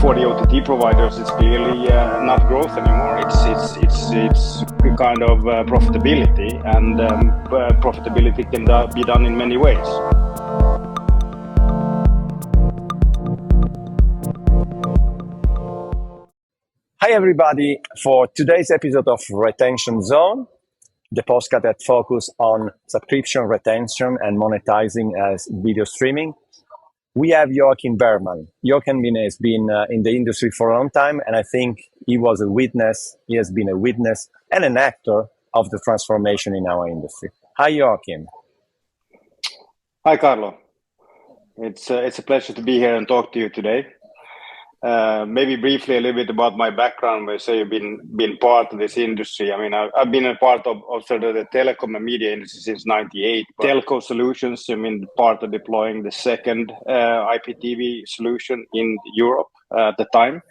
For the OTT providers, it's clearly not growth anymore. It's kind of profitability, and profitability can be done in many ways. Hi everybody, for today's episode of Retention Zone, the podcast that focuses on subscription retention and monetizing as video streaming, we have Joachim Bergman. Joachim has been in the industry for a long time, and I think he has been a witness and an actor of the transformation in our industry. Hi Joachim. Hi Carlo. It's a pleasure to be here and talk to you today. Maybe briefly a little bit about my background. Where say you've been part of this industry. I mean, I've been a part of sort of the telecom and media industry since '98. Telco solutions. I mean, part of deploying the second IPTV solution in Europe at the time.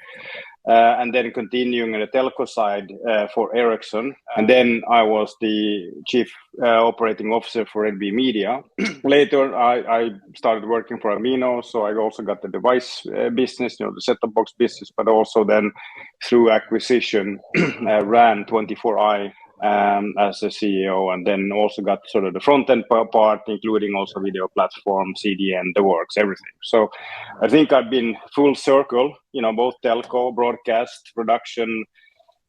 And then continuing on the telco side for Ericsson. And then I was the chief operating officer for NB Media. Later, I started working for Amino, so I also got the device business, the set-top box business, but also then through acquisition ran 24i as a CEO, and then also got sort of the front-end part, including also video platform, CDN, the works, everything. So I think I've been full circle, both telco, broadcast, production,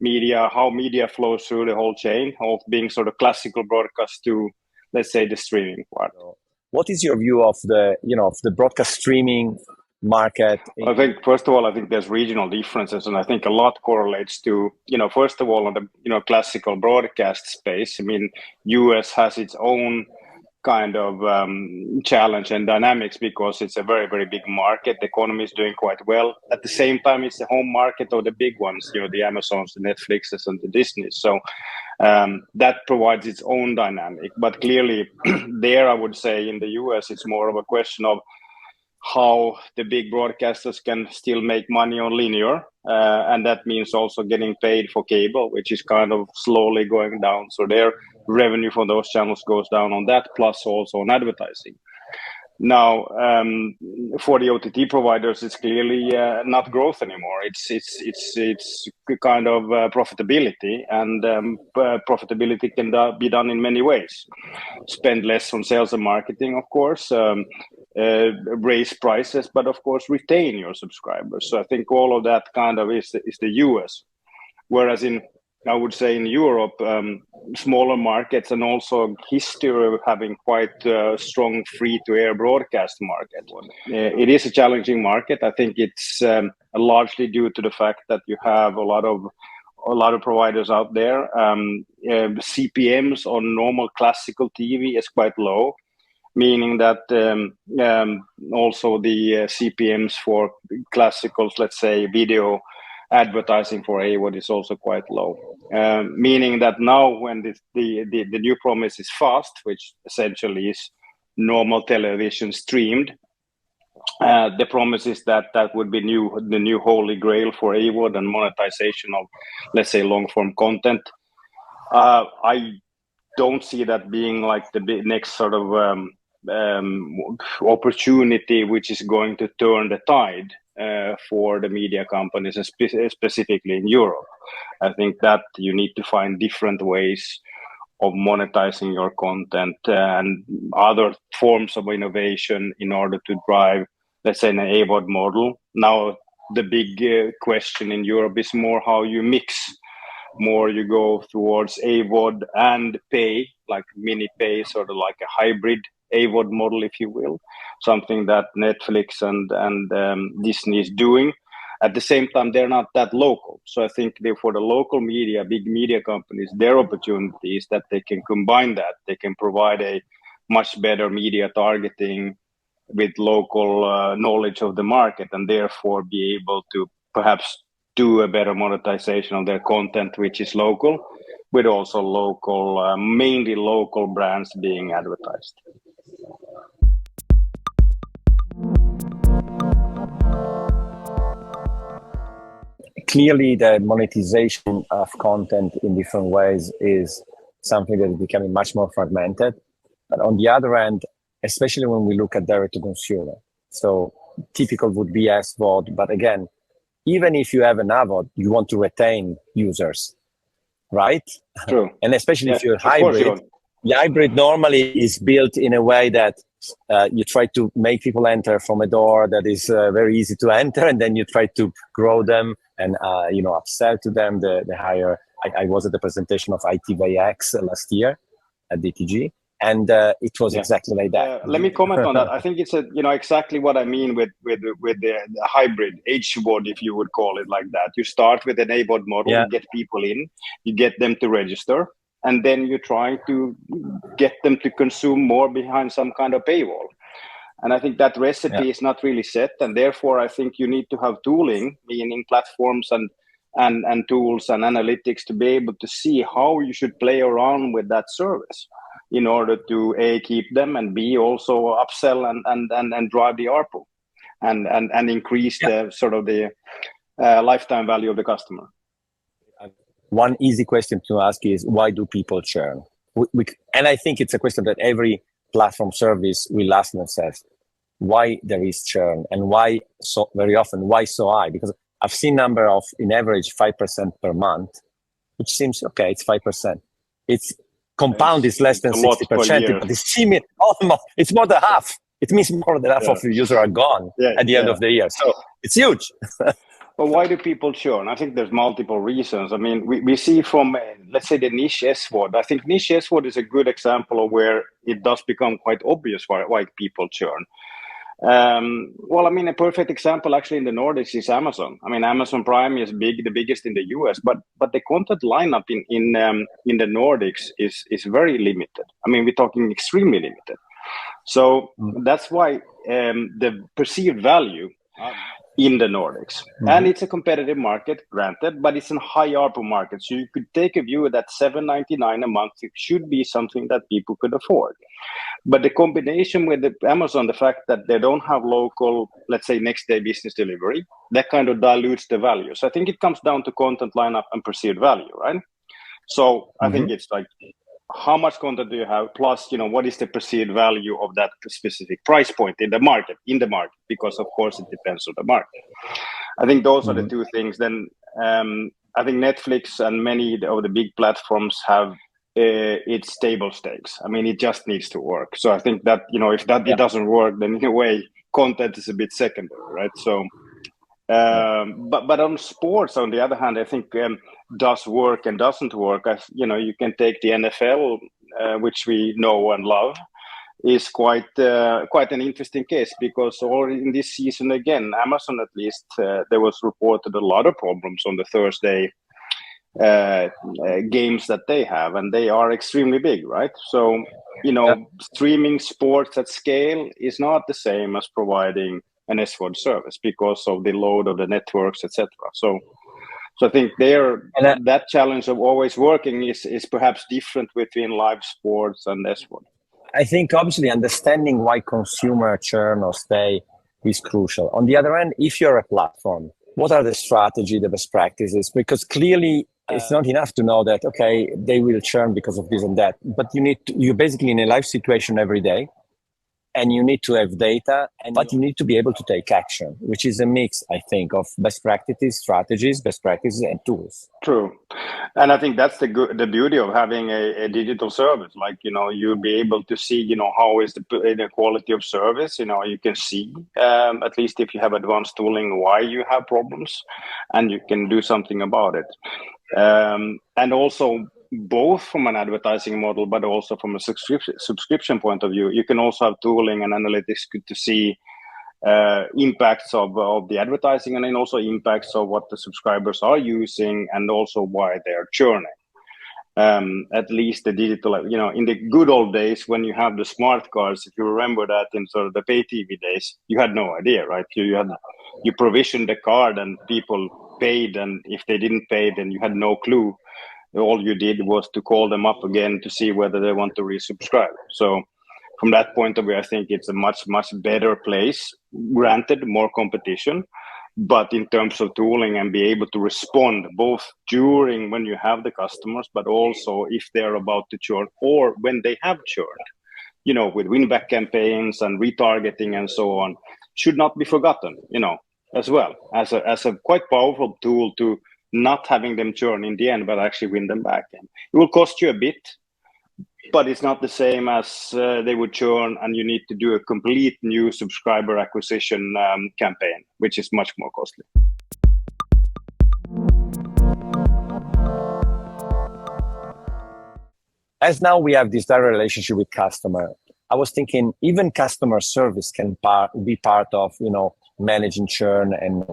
media, how media flows through the whole chain, of being sort of classical broadcast to, let's say, the streaming part. What is your view of the broadcast streaming market? I think, first of all, there's regional differences, and I think a lot correlates to, first of all, on the, classical broadcast space. I mean, US has its own kind of challenge and dynamics because it's a very, very big market. The economy is doing quite well. At the same time, it's the home market of the big ones, the Amazons, the Netflixes, and the Disneys. So that provides its own dynamic. But clearly, there, I would say, in the US, it's more of a question of how the big broadcasters can still make money on linear. And that means also getting paid for cable, which is kind of slowly going down. So their revenue from those channels goes down on that, plus also on advertising. Now, for the OTT providers, it's clearly not growth anymore. It's kind of profitability, and profitability can be done in many ways. Spend less on sales and marketing, of course, raise prices, but of course retain your subscribers. So I think all of that kind of is the US, whereas I would say in Europe, smaller markets and also history of having quite strong free-to-air broadcast market. It is a challenging market. I think it's largely due to the fact that you have a lot of providers out there. CPMs on normal classical TV is quite low, meaning that also the CPMs for classicals, let's say video advertising for AVOD is also quite low, meaning that now when the new promise is fast, which essentially is normal television streamed, the promise is that would be the new holy grail for AVOD and monetization of, let's say, long-form content. I don't see that being like the next sort of opportunity which is going to turn the tide for the media companies, specifically in Europe. I think that you need to find different ways of monetizing your content and other forms of innovation in order to drive, let's say, an AVOD model. Now, the big question in Europe is more how you mix. More you go towards AVOD and pay, like mini pay, sort of like a hybrid AVOD model, if you will, something that Netflix and Disney is doing. At the same time, they're not that local. So I think for the local media, big media companies, their opportunity is that they can combine that. They can provide a much better media targeting with local knowledge of the market, and therefore be able to perhaps do a better monetization of their content, which is local, with also local, mainly local brands being advertised. Clearly, the monetization of content in different ways is something that is becoming much more fragmented. But on the other hand, especially when we look at direct to consumer, so typical would be SVOD, but again, even if you have an AVOD, you want to retain users, right? True. And especially if you're Of course hybrid, the hybrid normally is built in a way that you try to make people enter from a door that is very easy to enter, and then you try to grow them and upsell to them the higher. I was at the presentation of ITVX last year at DTG, and it was exactly like that. Let me comment on that. I think it's exactly what I mean with the hybrid HVOD, if you would call it like that. You start with an AVOD model, you get people in, you get them to register, and then you try to get them to consume more behind some kind of paywall. And I think that recipe is not really set, and therefore I think you need to have tooling, meaning platforms and tools and analytics to be able to see how you should play around with that service in order to A, keep them, and B, also upsell and drive the ARPU and increase the sort of the lifetime value of the customer. One easy question to ask is, why do people churn? And I think it's a question that every platform service will ask themselves, why there is churn, and why so very often, why so high? Because I've seen number of, in average, 5% per month, which seems okay, it's 5%. It's compound is less than 60%, but it's more than half. It means more than half of your users are gone at the end of the year. So it's huge. But why do people churn? I think there's multiple reasons. I mean, we see from, let's say, the niche SVOD. I think niche SVOD is a good example of where it does become quite obvious why people churn. Well, I mean, a perfect example actually in the Nordics is Amazon. I mean, Amazon Prime is the biggest in the US, but the content lineup in the Nordics is very limited. I mean, we're talking extremely limited. So that's why the perceived value in the Nordics, and it's a competitive market, granted, but it's a high ARPU market. So you could take a view that $7.99 a month it should be something that people could afford. But the combination with Amazon, the fact that they don't have local, let's say, next day business delivery, that kind of dilutes the value. So I think it comes down to content lineup and perceived value, right? So I think it's like, how much content do you have? Plus, what is the perceived value of that specific price point in the market? Because of course it depends on the market. I think those are the two things. Then I think Netflix and many of the big platforms have it's table stakes. I mean, it just needs to work. So I think that, if that it doesn't work, then in a way, content is a bit secondary, right? So, but on sports, on the other hand, I think does work and doesn't work. You can take the NFL, which we know and love, is quite an interesting case, because already in this season, again, Amazon at least, there was reported a lot of problems on the Thursday games that they have, and they are extremely big, right? So streaming sports at scale is not the same as providing an SVOD service because of the load of the networks, etc. So I think that challenge of always working is perhaps different between live sports and SVOD. I think obviously understanding why consumer churn or stay is crucial. On the other hand, if you're a platform, what are the strategy, the best practices? Because clearly it's not enough to know that, okay, they will churn because of this and that, but you're basically in a live situation every day, and you need to have data, but you need to be able to take action, which is a mix, I think, of best practices, strategies, best practices, and tools. True. And I think that's the beauty of having a digital service. Like, you'll be able to see, how is the quality of service. You can see, at least if you have advanced tooling, why you have problems, and you can do something about it. And also, both from an advertising model, but also from a subscription point of view, you can also have tooling and analytics to see impacts of the advertising, and then also impacts of what the subscribers are using, and also why they're churning. At least the digital, in the good old days when you have the smart cards, if you remember that in sort of the pay TV days, you had no idea, right? You provisioned the card and people paid, and if they didn't pay, then you had no clue. All you did was to call them up again to see whether they want to resubscribe. So from that point of view, I think it's a much, much better place. Granted, more competition, but in terms of tooling and be able to respond both during when you have the customers, but also if they're about to churn or when they have churned, with win-back campaigns and retargeting and so on, should not be forgotten. as well as a quite powerful tool to not having them churn in the end, but actually win them back. And it will cost you a bit, but it's not the same as they would churn and you need to do a complete new subscriber acquisition campaign, which is much more costly. As now we have this direct relationship with customer, I was thinking even customer service can be part of, managing churn. And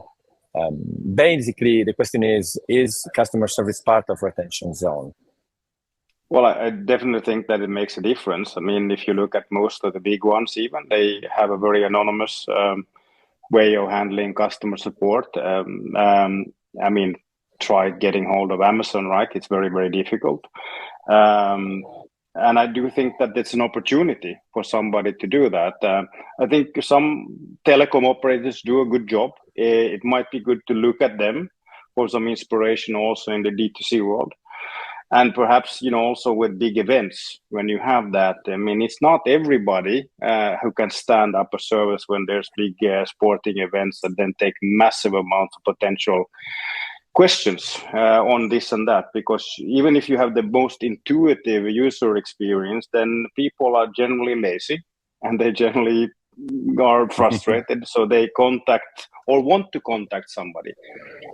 basically the question is customer service part of retention zone? Well, I definitely think that it makes a difference. I mean, if you look at most of the big ones, even they have a very anonymous way of handling customer support. I mean, try getting hold of Amazon, right? It's very, very difficult. And I do think that it's an opportunity for somebody to do that. I think some telecom operators do a good job. It might be good to look at them for some inspiration also in the D2C world. And perhaps, also with big events, when you have that, I mean, it's not everybody who can stand up a service when there's big sporting events that then take massive amounts of potential questions on this and that, because even if you have the most intuitive user experience, then people are generally lazy and they generally are frustrated. So they contact or want to contact somebody.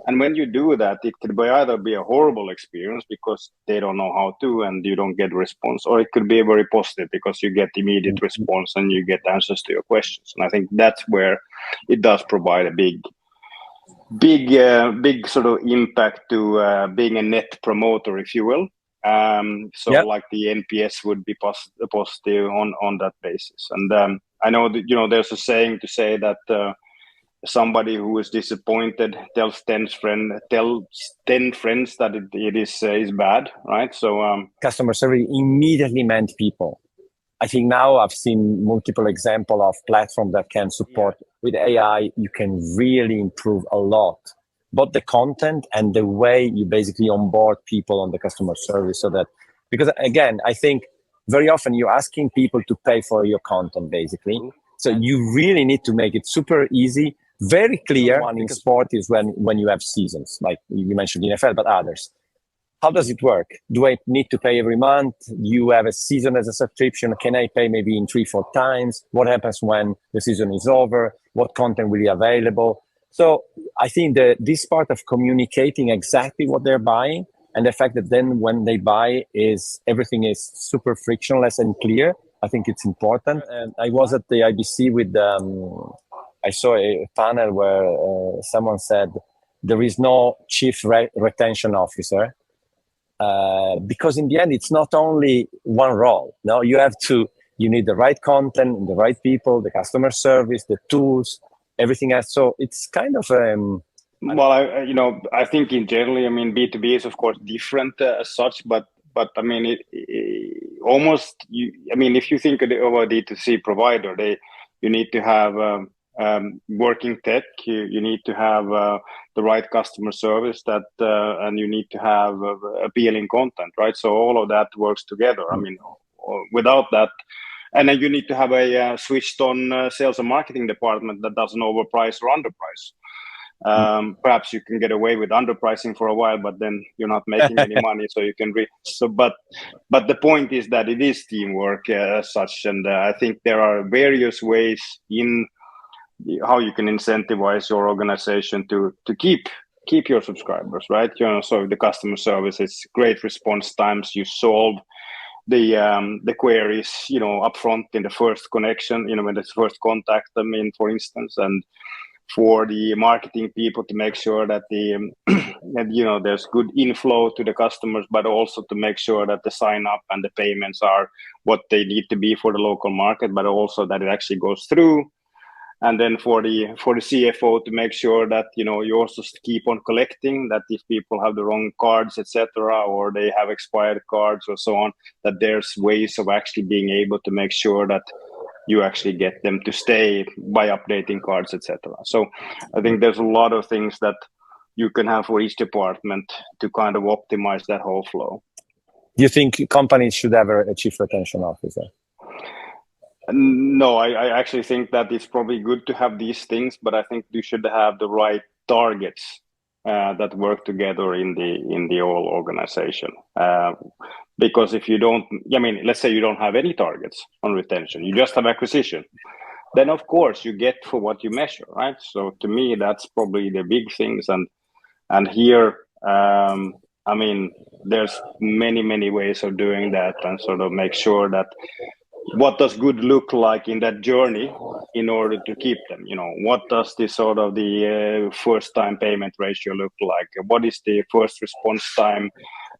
And when you do that, it could either be a horrible experience because they don't know how to and you don't get a response, or it could be very positive because you get immediate response and you get answers to your questions. And I think that's where it does provide a big sort of impact to being a net promoter, if you will. Like the NPS would be positive on that basis. And I know that, there's a saying to say that somebody who is disappointed tells 10 friends that it is bad, right? So customer service immediately meant people. I think now I've seen multiple examples of platforms that can support with AI. You can really improve a lot, both the content and the way you basically onboard people on the customer service. So that, because again, I think very often you're asking people to pay for your content, basically. So you really need to make it super easy, very clear. One in sport is when you have seasons, like you mentioned NFL, but others. How does it work? Do I need to pay every month? You have a season as a subscription. Can I pay maybe in 3-4 times? What happens when the season is over? What content will be available? So I think that this part of communicating exactly what they're buying, and the fact that then when they buy everything is super frictionless and clear, I think it's important. And I was at the IBC with, I saw a panel where someone said there is no chief retention officer. Because in the end, it's not only one role. No, you need the right content, the right people, the customer service, the tools, everything else. So it's kind of I think in generally, I mean, B2B is of course different as such, but I mean, if you think of a D2C provider, you need to have working tech, you need to have the right customer service and you need to have appealing content, right? So all of that works together. I mean, without that, and then you need to have a switched on sales and marketing department that doesn't overprice or underprice. Perhaps you can get away with underpricing for a while, but then you're not making any money, so you can but the point is that it is teamwork as such, and I think there are various ways in how you can incentivize your organization to keep your subscribers, right? So the customer service is great response times. You solve the queries, upfront in the first connection, when there's first contact. I mean, for instance, and for the marketing people to make sure that there's good inflow to the customers, but also to make sure that the sign up and the payments are what they need to be for the local market, but also that it actually goes through. And then for the CFO to make sure that you also keep on collecting, that if people have the wrong cards, etc., or they have expired cards or so on, that there's ways of actually being able to make sure that you actually get them to stay by updating cards, etc. So I think there's a lot of things that you can have for each department to kind of optimize that whole flow. Do you think companies should have a chief retention officer? No, I actually think that it's probably good to have these things, but I think you should have the right targets that work together in the whole organization. Because if you don't, I mean, let's say you don't have any targets on retention, you just have acquisition, then of course you get for what you measure, right? So to me, that's probably the big things, and here, I mean, there's many ways of doing that, and sort of make sure that what does good look like in that journey in order to keep them. What does the sort of the first time payment ratio look like? What is the first response time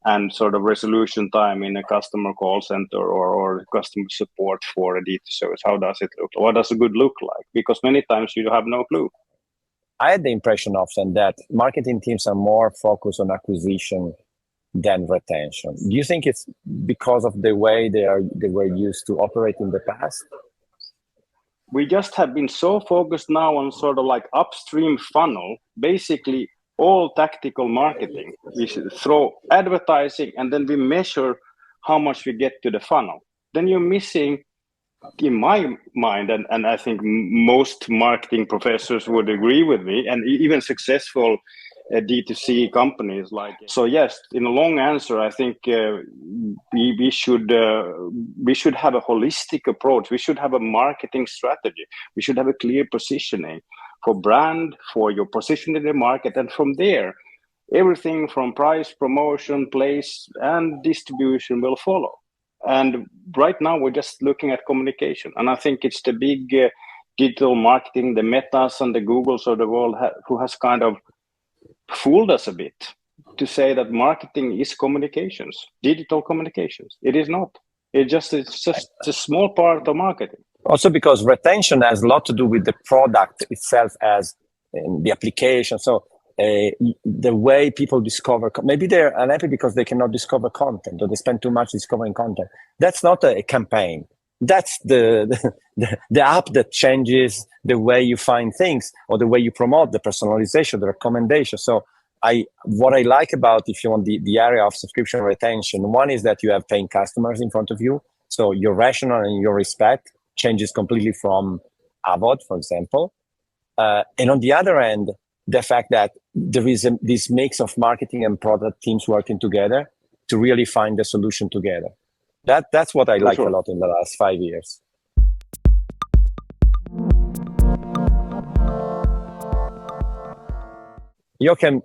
and sort of resolution time in a customer call center or customer support for a D2 service? How does it look? What does a good look like? Because many times you have no clue. I had the impression often that marketing teams are more focused on acquisition than retention. Do you think it's because of the way they were used to operate in the past? We just have been so focused now on sort of like upstream funnel, basically all tactical marketing. We should throw advertising and then we measure how much we get to the funnel. Then you're missing, in my mind, and I think most marketing professors would agree with me, and even successful D2C companies. So yes, in a long answer, I think we should have a holistic approach. We should have a marketing strategy. We should have a clear positioning for brand, for your position in the market, and from there, everything from price, promotion, place, and distribution will follow. And right now, we're just looking at communication, and I think it's the big digital marketing, the Metas and the Googles of the world who has kind of fooled us a bit to say that marketing is communications, digital communications. It is not. It's just a small part of marketing. Also because retention has a lot to do with the product itself as the application. So the way people discover, maybe they're unhappy because they cannot discover content or they spend too much discovering content. That's not a campaign. That's the app that changes the way you find things or the way you promote, the personalization, the recommendation. So what I like about, if you want, the area of subscription retention, one is that you have paying customers in front of you. So your rationale and your respect changes completely from AVOD, for example. And on the other end, the fact that there is this mix of marketing and product teams working together to really find the solution together. That's what I liked a lot in the last 5 years. Joachim,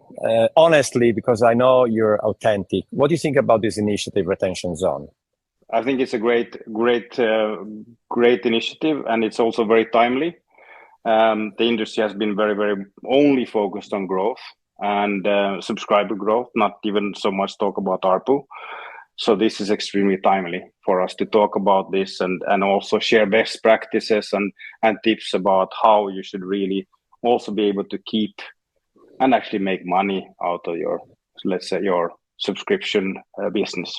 honestly, because I know you're authentic, what do you think about this initiative, Retention Zone? I think it's a great initiative, and it's also very timely. The industry has been very only focused on growth and subscriber growth, not even so much talk about ARPU. So this is extremely timely for us to talk about this and also share best practices and tips about how you should really also be able to keep and actually make money out of your, let's say, your subscription business.